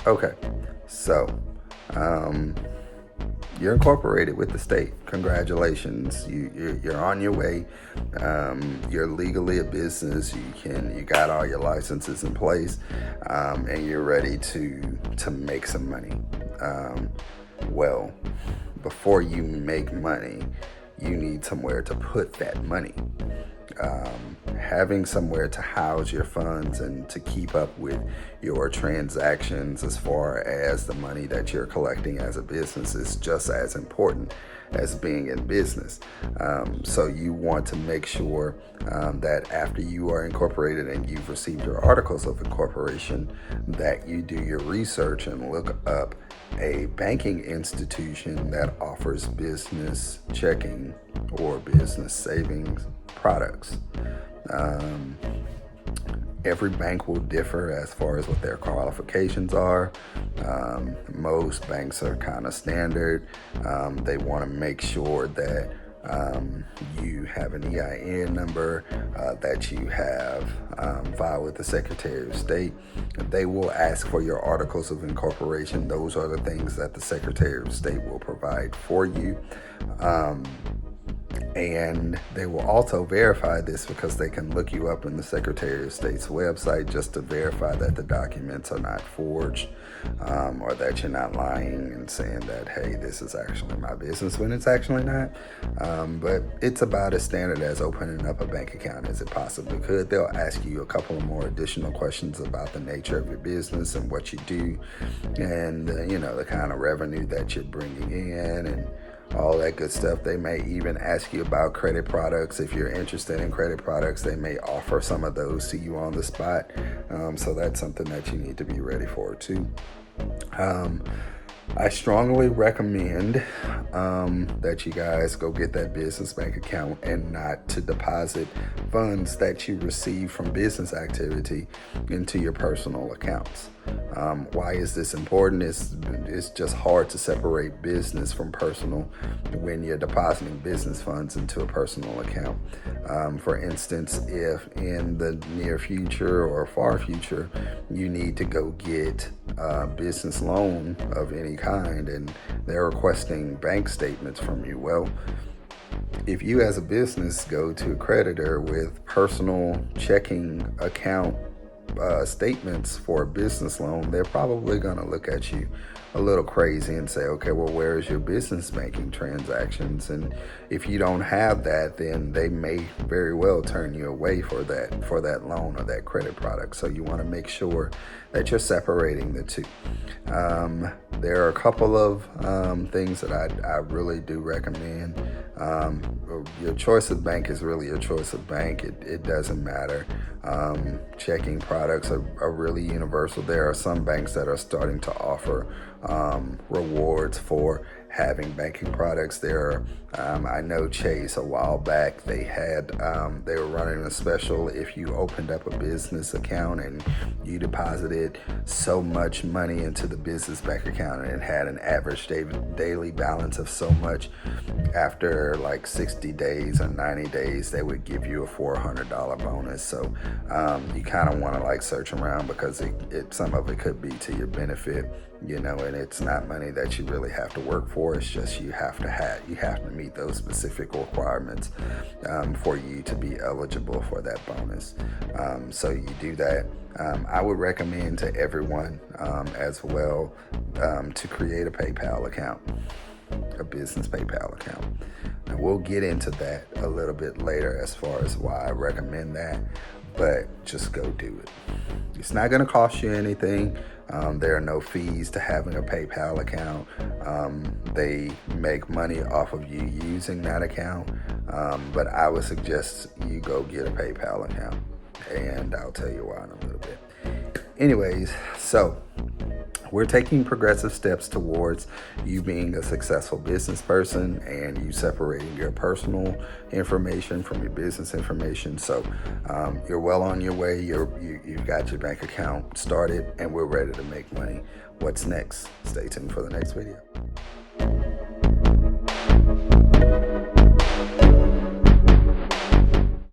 Okay, so um, you're incorporated with the state. Congratulations, you're on your way. You're legally a business. You got all your licenses in place, and you're ready to make some money. Um, well, before you make money, you need somewhere to put that money. Having somewhere to house your funds and to keep up with your transactions as far as the money that you're collecting as a business is just as important as being in business. So you want to make sure that after you are incorporated and you've received your articles of incorporation, that you do your research and look up a banking institution that offers business checking or business savings products. Every bank will differ as far as what their qualifications are. Most banks are kind of standard. They want to make sure that you have an EIN number, that you have filed with the Secretary of State. They will ask for your articles of incorporation. Those are the things that the Secretary of State will provide for you. And they will also verify this because they can look you up in the Secretary of State's website just to verify that the documents are not forged, or that you're not lying and saying that, hey, this is actually my business when it's actually not. But it's about as standard as opening up a bank account as it possibly could. They'll ask you a couple of more additional questions about the nature of your business and what you do, and the kind of revenue that you're bringing in and all that good stuff. They may even ask you about credit products. If you're interested in credit products, they may offer some of those to you on the spot. So that's something that you need to be ready for too. I strongly recommend that you guys go get that business bank account and not to deposit funds that you receive from business activity into your personal accounts. Why is this important? It's just hard to separate business from personal when you're depositing business funds into a personal account. For instance, if in the near future or far future you need to go get a business loan of any kind and they're requesting bank statements from you, well, if you as a business go to a creditor with personal checking account statements for a business loan, they're probably going to look at you a little crazy and say, okay, well, where's your business banking transactions? And if you don't have that, then they may very well turn you away for that loan or that credit product. So you want to make sure that you're separating the two. There are a couple of things that I really do recommend. Your choice of bank is really your choice of bank. It doesn't matter. Checking products are really universal. There are some banks that are starting to offer rewards for having banking products. I know Chase a while back, they were running a special. If you opened up a business account and you deposited so much money into the business bank account and it had an average daily balance of so much, after like 60 days or 90 days, they would give you a $400 bonus. So you kind of want to like search around because some of it could be to your benefit, and it's not money that you really have to work for. It's just you have to meet those specific requirements for you to be eligible for that bonus. So you do that. I would recommend to everyone as well to create a PayPal account, a business PayPal account. Now we'll get into that a little bit later as far as why I recommend that, but just go do it. It's not going to cost you anything. There are no fees to having a PayPal account. They make money off of you using that account, but I would suggest you go get a PayPal account, and I'll tell you why in a little bit. Anyways, so we're taking progressive steps towards you being a successful business person and you separating your personal information from your business information. So you're well on your way. You've got your bank account started and we're ready to make money. What's next? Stay tuned for the next video.